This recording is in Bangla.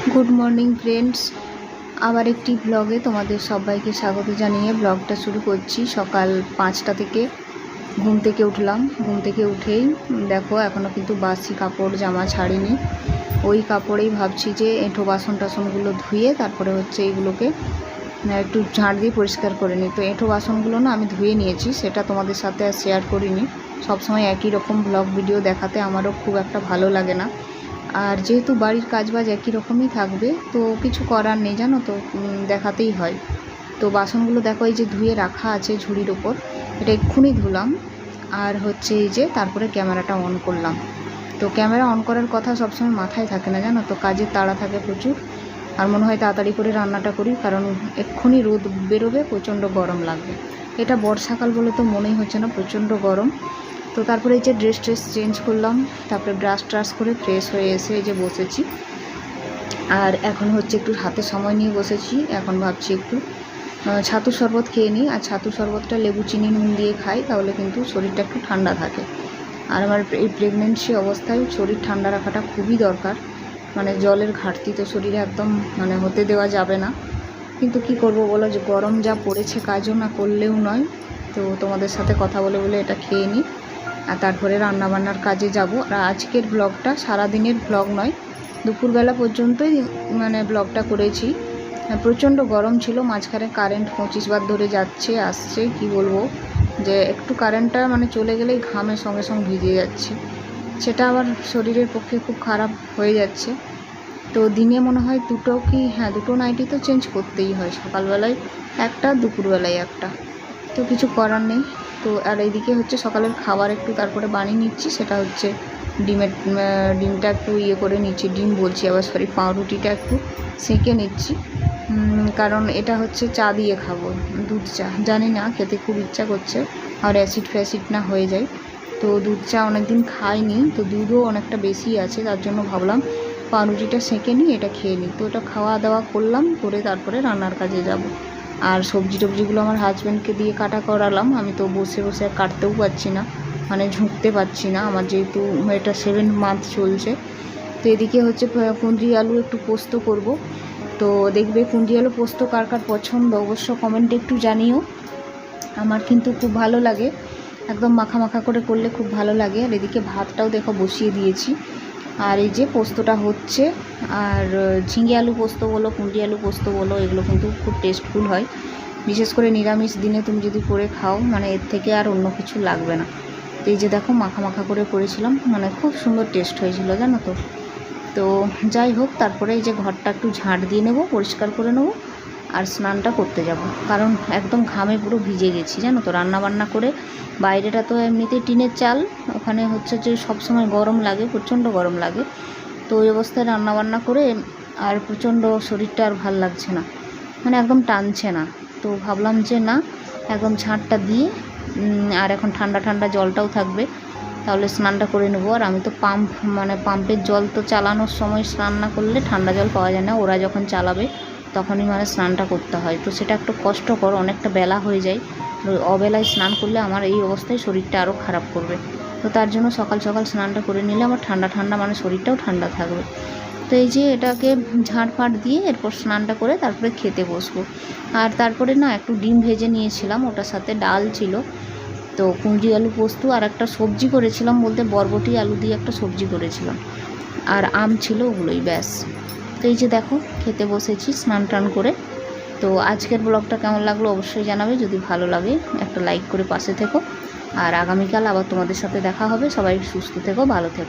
গুড মর্নিং ফ্রেন্ডস, আবার একটি ব্লগে তোমাদের সবাইকে স্বাগত জানিয়ে ব্লগটা শুরু করছি। সকাল 5টা থেকে ঘুম থেকে উঠলাম। ঘুম থেকে উঠেই দেখো এখনও কিন্তু বাসি কাপড় জামা ছাড়িনি। ওই কাপড়েই ভাবছি যে এঁঠো বাসন টাসনগুলো ধুয়ে তারপরে হচ্ছে এইগুলোকে একটু ঝাড় দিয়ে পরিষ্কার করে নিই। তো এঁঠো বাসনগুলো না আমি ধুয়ে নিয়েছি, সেটা তোমাদের সাথে আর শেয়ার করিনি। সবসময় একই রকম ব্লগ ভিডিও দেখাতে আমারও খুব একটা ভালো লাগে না। আর যেহেতু বাড়ির কাজবাজ একই রকমই থাকবে, তো কিছু করার নেই, জানো তো, দেখাতেই হয়। তো বাসনগুলো দেখো এই যে ধুয়ে রাখা আছে ঝুড়ির ওপর, এটা এক্ষুনি ধুলাম। আর হচ্ছে এই যে তারপরে ক্যামেরাটা অন করলাম। তো ক্যামেরা অন করার কথা সবসময় মাথায় থাকে না, জানো তো, কাজের তাড়া থাকে প্রচুর। আর মনে হয় তাড়াতাড়ি করে রান্নাটা করি, কারণ এক্ষুনি রোদ বেরোবে, প্রচণ্ড গরম লাগবে। এটা বর্ষাকাল বলে তো মনেই হচ্ছে না, প্রচণ্ড গরম। তো তারপরে এই যে ড্রেস চেঞ্জ করলাম, তারপরে ব্রাশ ট্রাশ করে ফ্রেশ হয়ে এসে এই যে বসেছি। আর এখন হচ্ছে একটু হাতে সময় নিয়ে বসেছি। এখন ভাবছি একটু ছাতু শরবত খেয়ে নিই। আর ছাতু শরবতটা লেবু চিনি নুন দিয়ে খাই, তাহলে কিন্তু শরীরটা একটু ঠান্ডা থাকে। আর আমার এই প্রেগনেন্সি অবস্থায় শরীর ঠান্ডা রাখাটা খুবই দরকার। মানে জলের ঘাটতি তো শরীরে একদম হতে দেওয়া যাবে না। কিন্তু কি করব বলো, যে গরম যা পড়েছে, কাজও না করলেও নয়। তো তোমাদের সাথে কথা বলে বলে এটা খেয়ে নিই, আর তারপরে রান্নাবান্নার কাজে যাব। আর আজকের ব্লগটা সারাদিনের ব্লগ নয়, দুপুরবেলা পর্যন্তই ব্লগটা করেছি। প্রচণ্ড গরম ছিল, মাঝখানে কারেন্ট 25 বার ধরে যাচ্ছে আসছে। কি বলবো, যে একটু কারেন্টটা চলে গেলেই ঘামে সঙ্গে সঙ্গে ভিজে যাচ্ছে। সেটা আবার শরীরের পক্ষে খুব খারাপ হয়ে যাচ্ছে। তো দিনে মনে হয় দুটো নাইটি তো চেঞ্জ করতেই হয়, সকালবেলায় একটা, দুপুরবেলায় একটা। তো কিছু করার নেই। তো আর এইদিকে হচ্ছে সকালের খাবার একটু তারপরে বানিয়ে নিচ্ছি। সেটা হচ্ছে ডিমটা একটু করে নিচ্ছি, ডিম বলছি আবার, সরি, পাউরুটিটা একটু সেঁকে নিচ্ছি। কারণ এটা হচ্ছে চা দিয়ে খাবো, দুধ চা। জানি না, খেতে খুব ইচ্ছা করছে, আর অ্যাসিড ফ্যাসিড না হয়ে যায়। তো দুধ চা অনেক দিন খাইনি, তো দুধও অনেকটা বেশি আছে, তার জন্য ভাবলাম পাউরুটিটা সেঁকে নিই, এটা খেয়ে নিই। তো এটা খাওয়া দাওয়া করলাম, করে তারপরে রান্নার কাজে যাব। আর সবজি টবজিগুলো আমার হাজব্যান্ডকে দিয়ে কাটা করালাম। আমি তো বসে বসে আর কাটতেও পারছি না, ঝুঁকতে পারছি না, আমার যেহেতু এটা 7 মান্থ চলছে। তো এদিকে হচ্ছে কুঁদরি আলু একটু পোস্ত করব। তো দেখবে কুঁদরি আলু পোস্ত কার কার পছন্দ অবশ্য কমেন্টে একটু জানিও। আমার কিন্তু খুব ভালো লাগে, একদম মাখা মাখা করে করলে খুব ভালো লাগে। আর এদিকে ভাতটাও দেখো বসিয়ে দিয়েছি। আর এই যে পোস্তটা হচ্ছে। আর ঝিঙে আলু পোস্ত বলো, কুঁদরি আলু পোস্ত বলো, এগুলো কিন্তু খুব টেস্টফুল হয়। বিশেষ করে নিরামিষ দিনে তুমি যদি করে খাও, এর থেকে আর অন্য কিছু লাগবে না। তো এই যে দেখো মাখা মাখা করে করেছিলাম, খুব সুন্দর টেস্ট হয়েছিল, জানো তো। তো যাই হোক, তারপরে এই যে ঘরটা একটু ঝাঁট দিয়ে নেব, পরিষ্কার করে নেব, আর স্নানটা করতে যাব। কারণ একদম ঘামে পুরো ভিজে গেছি, জানো তো, রান্নাবান্না করে। বাইরেটা তো এমনিতেই টিনের চাল, ওখানে হচ্ছে যে সবসময় গরম লাগে, প্রচণ্ড গরম লাগে। তো ওই অবস্থায় রান্নাবান্না করে আর প্রচণ্ড শরীরটা আর ভাল লাগছে না, একদম টানছে না। তো ভাবলাম যে না, একদম ঝাঁটটা দিয়ে আর এখন ঠান্ডা ঠান্ডা জলটাও থাকবে, তাহলে স্নানটা করে নেবো। আর আমি তো পাম্পের জল তো চালানোর সময় স্নান না করলে ঠান্ডা জল পাওয়া যায় না, ওরা যখন চালাবে তখনই স্নানটা করতে হয়। তো সেটা একটু কষ্টকর, অনেকটা বেলা হয়ে যায়। অবেলায় স্নান করলে আমার এই অবস্থায় শরীরটা আরও খারাপ করবে। তো তার জন্য সকাল সকাল স্নানটা করে নিলে আমার ঠান্ডা ঠান্ডা শরীরটাও ঠান্ডা থাকবে। তো এই যে এটাকে ঝাড় দিয়ে এরপর স্নানটা করে তারপরে খেতে বসবো। আর তারপরে না একটু ডিম ভেজে নিয়েছিলাম, ওটার সাথে ডাল ছিল। তো কুঁদরি আলু পোস্ত আর একটা সবজি করেছিলাম, বলতে বরবটি আলু দিয়ে একটা সবজি করেছিলাম, আর আম ছিল, ওগুলোই ব্যাস। তো এই যে দেখো খেতে বসেছি স্নান টান করে। তো আজকের ব্লগটা কেমন লাগলো অবশ্যই জানাবে, যদি ভালো লাগে একটা লাইক করে পাশে থেকো। আর আগামীকাল আবার তোমাদের সাথে দেখা হবে। সবাই সুস্থ থেকো, ভালো থেকো।